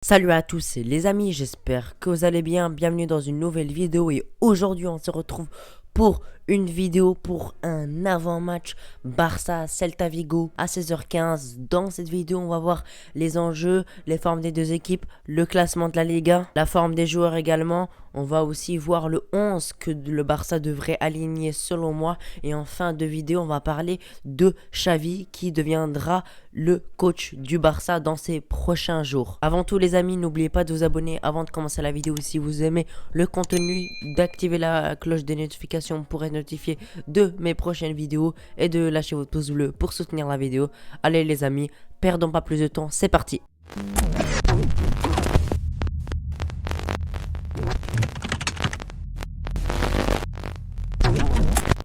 Salut à tous les amis, j'espère que vous allez bien, bienvenue dans une nouvelle vidéo et aujourd'hui on se retrouve pour une vidéo pour un avant-match Barça Celta Vigo à 16h15. Dans cette vidéo on va voir les enjeux, les formes des deux équipes, le classement de la Liga, la forme des joueurs également. On va aussi voir le 11 que le Barça devrait aligner selon moi. Et en fin de vidéo, on va parler de Xavi qui deviendra le coach du Barça dans ces prochains jours. Avant tout les amis, n'oubliez pas de vous abonner avant de commencer la vidéo si vous aimez le contenu, d'activer la cloche des notifications pour être notifié de mes prochaines vidéos et de lâcher votre pouce bleu pour soutenir la vidéo. Allez les amis, perdons pas plus de temps, c'est parti.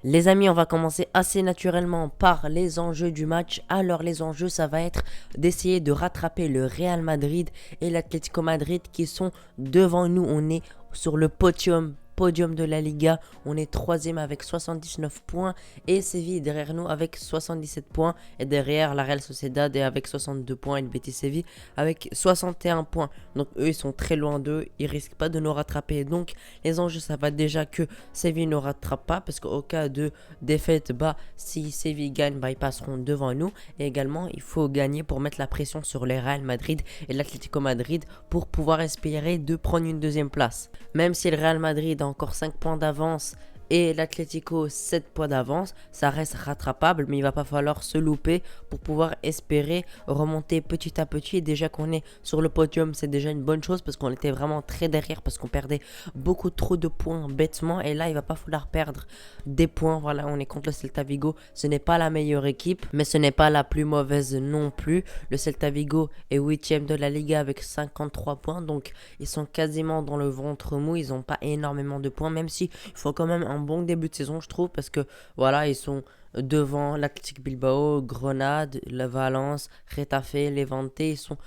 Les amis, on va commencer assez naturellement par les enjeux du match. Alors les enjeux, ça va être d'essayer de rattraper le Real Madrid et l'Atlético Madrid qui sont devant nous. On est sur le podium de la Liga, on est troisième avec 79 points et Séville derrière nous avec 77 points et derrière la Real Sociedad est avec 62 points et le Betis Séville avec 61 points. Donc eux ils sont très loin d'eux, ils risquent pas de nous rattraper. Donc les enjeux ça va déjà que Séville ne rattrape pas parce qu'au cas de défaite, si Séville gagne, ils passeront devant nous. Et également il faut gagner pour mettre la pression sur les Real Madrid et l'Atlético Madrid pour pouvoir espérer de prendre une deuxième place. Même si le Real Madrid encore 5 points d'avance et l'Atlético 7 points d'avance, ça reste rattrapable, mais il va pas falloir se louper pour pouvoir espérer remonter petit à petit. Et déjà qu'on est sur le podium, c'est déjà une bonne chose parce qu'on était vraiment très derrière, parce qu'on perdait beaucoup trop de points bêtement. Et là il va pas falloir perdre des points. Voilà, on est contre le Celta Vigo, ce n'est pas la meilleure équipe, mais ce n'est pas la plus mauvaise non plus. Le Celta Vigo est 8ème de la Liga avec 53 points, donc ils sont quasiment dans le ventre mou. Ils n'ont pas énormément de points, même si il faut quand même un bon début de saison je trouve, parce que voilà, ils sont devant l'Athletic Bilbao, Grenade, la Valence, Retafe, Levante. Ils sont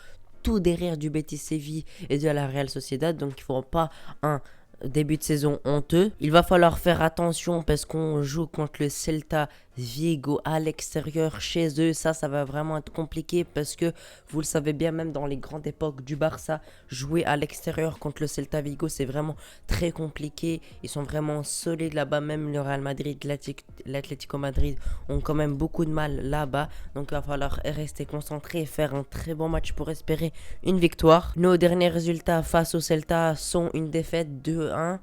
tout derrière du Betis Séville et de la Real Sociedad, donc il ne faut pas un début de saison honteux. Il va falloir faire attention parce qu'on joue contre le Celta Vigo à l'extérieur chez eux. Ça va vraiment être compliqué parce que vous le savez bien, même dans les grandes époques du Barça, jouer à l'extérieur contre le Celta Vigo c'est vraiment très compliqué. Ils sont vraiment solides là-bas. Même le Real Madrid, l'Atlético Madrid ont quand même beaucoup de mal là-bas. Donc il va falloir rester concentré et faire un très bon match pour espérer une victoire. Nos derniers résultats face au Celta sont une défaite 2-1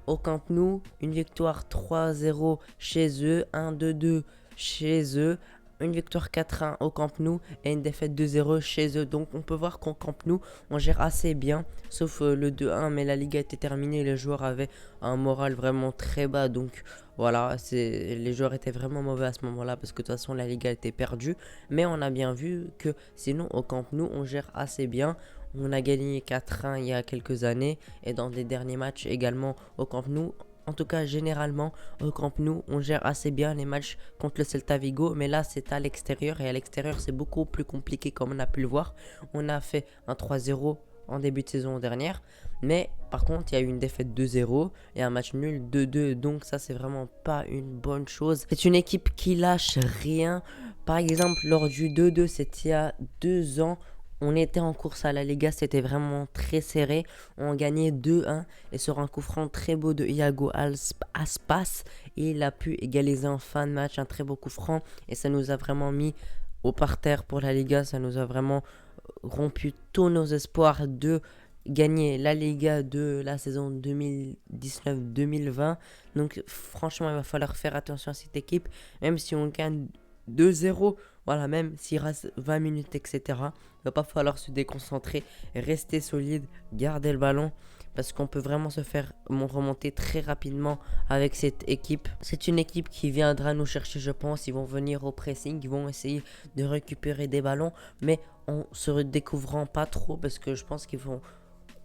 au Camp Nou, une victoire 3-0 chez eux, 1-2-2 chez eux, une victoire 4-1 au Camp Nou et une défaite 2-0 chez eux. Donc on peut voir qu'au Camp Nou on gère assez bien, sauf le 2-1, mais la Liga était terminée, les joueurs avaient un moral vraiment très bas. Donc voilà, les joueurs étaient vraiment mauvais à ce moment-là parce que de toute façon la Liga était perdue. Mais on a bien vu que sinon au Camp Nou on gère assez bien. On a gagné 4-1 il y a quelques années et dans les derniers matchs également au Camp Nou. En tout cas, généralement, au Camp Nou, on gère assez bien les matchs contre le Celta Vigo. Mais là, c'est à l'extérieur et à l'extérieur, c'est beaucoup plus compliqué comme on a pu le voir. On a fait un 3-0 en début de saison dernière. Mais par contre, il y a eu une défaite 2-0 et un match nul 2-2. Donc ça, c'est vraiment pas une bonne chose. C'est une équipe qui lâche rien. Par exemple, lors du 2-2, c'était il y a 2 ans. On était en course à la Liga, c'était vraiment très serré. On gagnait 2-1 et sur un coup franc très beau de Iago Aspas, il a pu égaliser en fin de match, un très beau coup franc et ça nous a vraiment mis au parterre pour la Liga. Ça nous a vraiment rompu tous nos espoirs de gagner la Liga de la saison 2019-2020. Donc franchement, il va falloir faire attention à cette équipe, même si on gagne 2-0, voilà, même s'il reste 20 minutes, etc. Il va pas falloir se déconcentrer, rester solide, garder le ballon, parce qu'on peut vraiment se faire remonter très rapidement avec cette équipe. C'est une équipe qui viendra nous chercher, je pense. Ils vont venir au pressing, ils vont essayer de récupérer des ballons, mais en se redécouvrant pas trop, parce que je pense qu'ils vont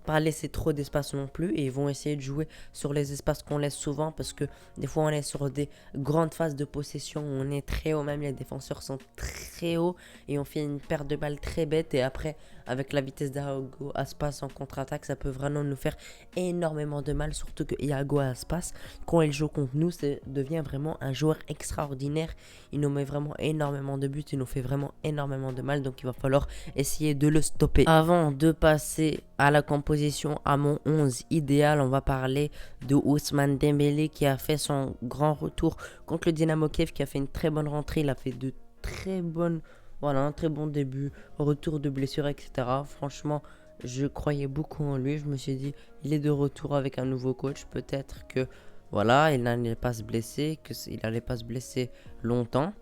pas laisser trop d'espace non plus et ils vont essayer de jouer sur les espaces qu'on laisse souvent, parce que des fois on est sur des grandes phases de possession, on est très haut, même les défenseurs sont très hauts et on fait une perte de balle très bête et après avec la vitesse d'Iago Aspas en contre-attaque, ça peut vraiment nous faire énormément de mal. Surtout que Iago Aspas, quand il joue contre nous, devient vraiment un joueur extraordinaire. Il nous met vraiment énormément de buts, il nous fait vraiment énormément de mal. Donc il va falloir essayer de le stopper. Avant de passer à la composition, à mon 11 idéal, on va parler de Ousmane Dembélé qui a fait son grand retour contre le Dynamo Kiev, qui a fait une très bonne rentrée. Il a fait de très bonnes, voilà, un très bon début, retour de blessure, etc. Franchement, je croyais beaucoup en lui. Je me suis dit, il est de retour avec un nouveau coach. Peut-être que, voilà, il n'allait pas se blesser, qu'il n'allait pas se blesser longtemps.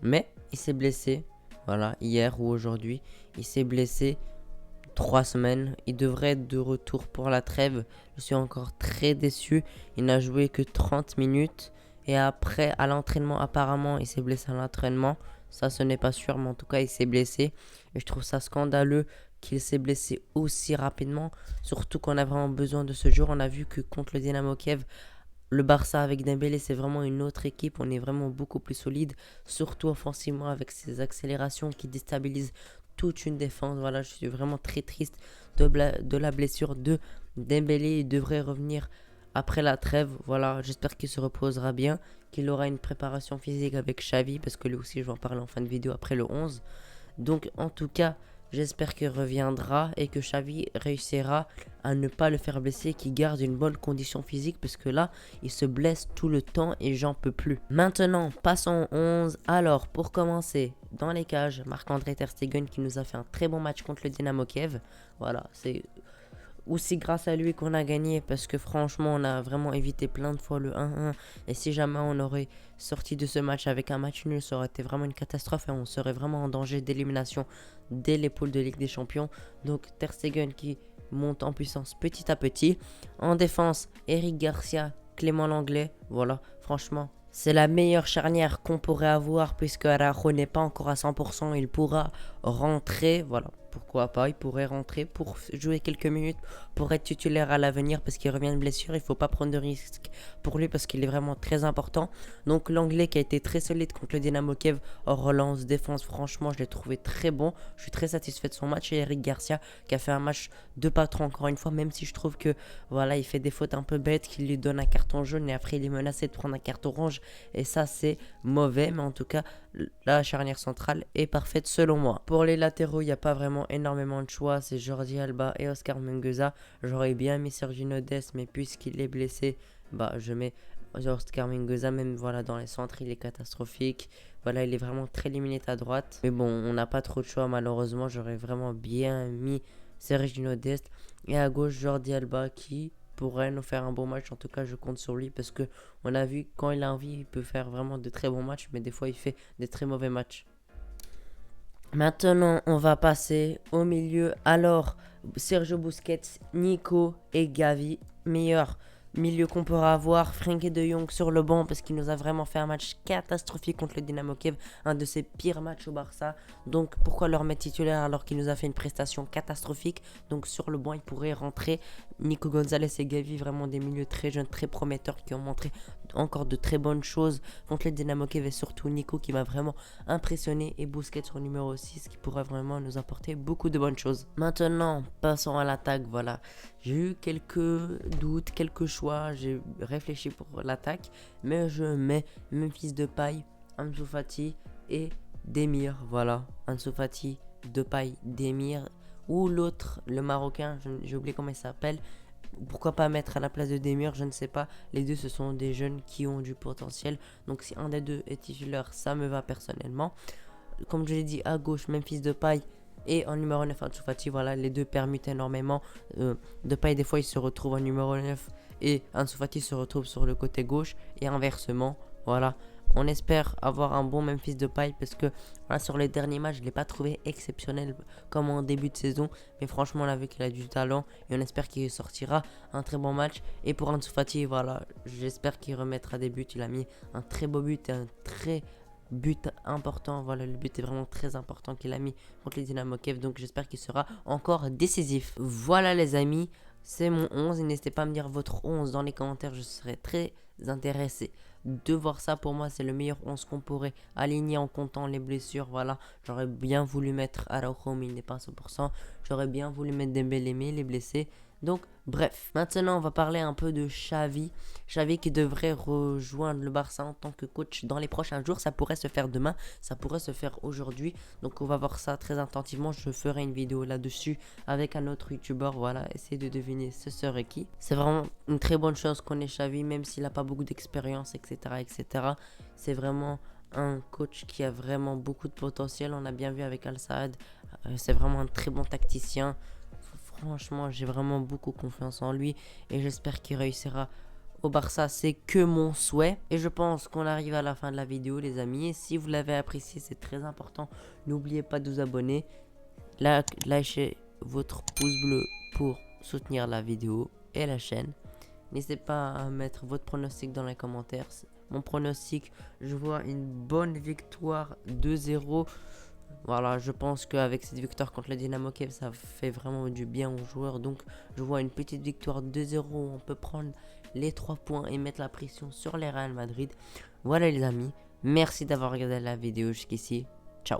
Mais il s'est blessé, voilà, hier ou aujourd'hui. Il s'est blessé 3 semaines. Il devrait être de retour pour la trêve. Je suis encore très déçu. Il n'a joué que 30 minutes. Et après, à l'entraînement, apparemment, il s'est blessé à l'entraînement. Ça, ce n'est pas sûr, mais en tout cas, il s'est blessé. Et je trouve ça scandaleux qu'il s'est blessé aussi rapidement. Surtout qu'on a vraiment besoin de ce jour. On a vu que contre le Dynamo Kiev, le Barça avec Dembélé, c'est vraiment une autre équipe. On est vraiment beaucoup plus solide, surtout offensivement avec ses accélérations qui déstabilisent toute une défense. Voilà, je suis vraiment très triste de la blessure de Dembélé. Il devrait revenir après la trêve. Voilà, j'espère qu'il se reposera bien, qu'il aura une préparation physique avec Xavi, parce que lui aussi, je vais en parler en fin de vidéo après le 11. Donc, en tout cas, j'espère qu'il reviendra et que Xavi réussira à ne pas le faire blesser, qu'il garde une bonne condition physique, parce que là, il se blesse tout le temps et j'en peux plus. Maintenant, passons au 11. Alors, pour commencer, dans les cages, Marc-André Ter Stegen qui nous a fait un très bon match contre le Dynamo Kiev. Voilà, c'est aussi grâce à lui qu'on a gagné, parce que franchement on a vraiment évité plein de fois le 1-1, et si jamais on aurait sorti de ce match avec un match nul, ça aurait été vraiment une catastrophe et on serait vraiment en danger d'élimination dès les poules de Ligue des Champions. Donc Ter Stegen qui monte en puissance petit à petit. En défense, Eric Garcia, Clément Lenglet, voilà, franchement c'est la meilleure charnière qu'on pourrait avoir, puisque Araujo n'est pas encore à 100%. Il pourra rentrer, voilà, pourquoi pas, il pourrait rentrer pour jouer quelques minutes, pour être titulaire à l'avenir, parce qu'il revient de blessure. Il ne faut pas prendre de risques pour lui, parce qu'il est vraiment très important. Donc l'anglais qui a été très solide contre le Dynamo Kiev, en relance, défense, franchement je l'ai trouvé très bon. Je suis très satisfait de son match. Et Eric Garcia qui a fait un match de patron encore une fois, même si je trouve que voilà, il fait des fautes un peu bêtes, qu'il lui donne un carton jaune et après il est menacé de prendre un carton orange. Et ça c'est mauvais, mais en tout cas la charnière centrale est parfaite selon moi. Pour les latéraux, il n'y a pas vraiment énormément de choix, c'est Jordi Alba et Oscar Mingueza. J'aurais bien mis Sergio Dest, mais puisqu'il est blessé, bah je mets Oscar Mingueza. Même voilà, dans les centres il est catastrophique. Voilà, il est vraiment très limité à droite, mais bon, on n'a pas trop de choix malheureusement. J'aurais vraiment bien mis Sergio Dest, et à gauche Jordi Alba qui pourrait nous faire un bon match. En tout cas je compte sur lui, parce que on a vu quand il a envie il peut faire vraiment de très bons matchs, mais des fois il fait des très mauvais matchs. Maintenant on va passer au milieu. Alors Sergio Busquets, Nico et Gavi, meilleur milieu qu'on pourra avoir. Frenkie de Jong sur le banc, parce qu'il nous a vraiment fait un match catastrophique contre le Dynamo Kiev, un de ses pires matchs au Barça. Donc pourquoi le remettre titulaire alors qu'il nous a fait une prestation catastrophique? Donc sur le banc il pourrait rentrer Nico Gonzalez et Gavi, vraiment des milieux très jeunes, très prometteurs, qui ont montré encore de très bonnes choses contre le Dynamo Kiev, et surtout Nico qui m'a vraiment impressionné, et Busquets sur numéro 6 qui pourrait vraiment nous apporter beaucoup de bonnes choses. Maintenant passons à l'attaque. Voilà, j'ai eu quelques doutes, quelques choix, j'ai réfléchi pour l'attaque, mais je mets Memphis Depay, Ansu Fati et Demir. Voilà, Ansu Fati, Depay, Demir, ou l'autre, le Marocain, j'ai oublié comment il s'appelle. Pourquoi pas mettre à la place de Demir, je ne sais pas. Les deux, ce sont des jeunes qui ont du potentiel. Donc si un des deux est titulaire, ça me va personnellement. Comme je l'ai dit, à gauche, Memphis Depay, et en numéro 9, Ansu Fati. Voilà, les deux permutent énormément. Depay, des fois, il se retrouve en numéro 9 et Ansu Fati se retrouve sur le côté gauche, et inversement. Voilà, on espère avoir un bon Memphis Depay, parce que voilà, sur les derniers matchs, je ne l'ai pas trouvé exceptionnel comme en début de saison. Mais franchement, on a vu qu'il a du talent, et on espère qu'il sortira un très bon match. Et pour Ansu Fati, voilà, j'espère qu'il remettra des buts. Il a mis un très beau but et un très but important. Voilà, le but est vraiment très important qu'il a mis contre les Dynamo Kiev, donc j'espère qu'il sera encore décisif. Voilà les amis, c'est mon 11, et n'hésitez pas à me dire votre 11 dans les commentaires, je serais très intéressé de voir ça. Pour moi c'est le meilleur 11 qu'on pourrait aligner en comptant les blessures. Voilà, j'aurais bien voulu mettre Araujo, mais il n'est pas à 100%. J'aurais bien voulu mettre Dembélé, mais il est blessé. Donc, bref. Maintenant, on va parler un peu de Xavi. Xavi qui devrait rejoindre le Barça en tant que coach dans les prochains jours. Ça pourrait se faire demain, ça pourrait se faire aujourd'hui. Donc, on va voir ça très attentivement. Je ferai une vidéo là-dessus avec un autre youtubeur. Voilà, essayez de deviner ce serait qui. C'est vraiment une très bonne chose qu'on ait Xavi, même s'il n'a pas beaucoup d'expérience, etc., etc. C'est vraiment un coach qui a vraiment beaucoup de potentiel. On a bien vu avec Al Saad. C'est vraiment un très bon tacticien. Franchement, j'ai vraiment beaucoup confiance en lui et j'espère qu'il réussira au Barça. C'est que mon souhait. Et je pense qu'on arrive à la fin de la vidéo, les amis. Et si vous l'avez apprécié, c'est très important. N'oubliez pas de vous abonner. Lâchez votre pouce bleu pour soutenir la vidéo et la chaîne. N'hésitez pas à mettre votre pronostic dans les commentaires. Mon pronostic, je vois une bonne victoire 2-0. Voilà, je pense qu'avec cette victoire contre le Dynamo Kiev, ça fait vraiment du bien aux joueurs. Donc, je vois une petite victoire 2-0. On peut prendre les 3 points et mettre la pression sur les Real Madrid. Voilà les amis, merci d'avoir regardé la vidéo jusqu'ici. Ciao.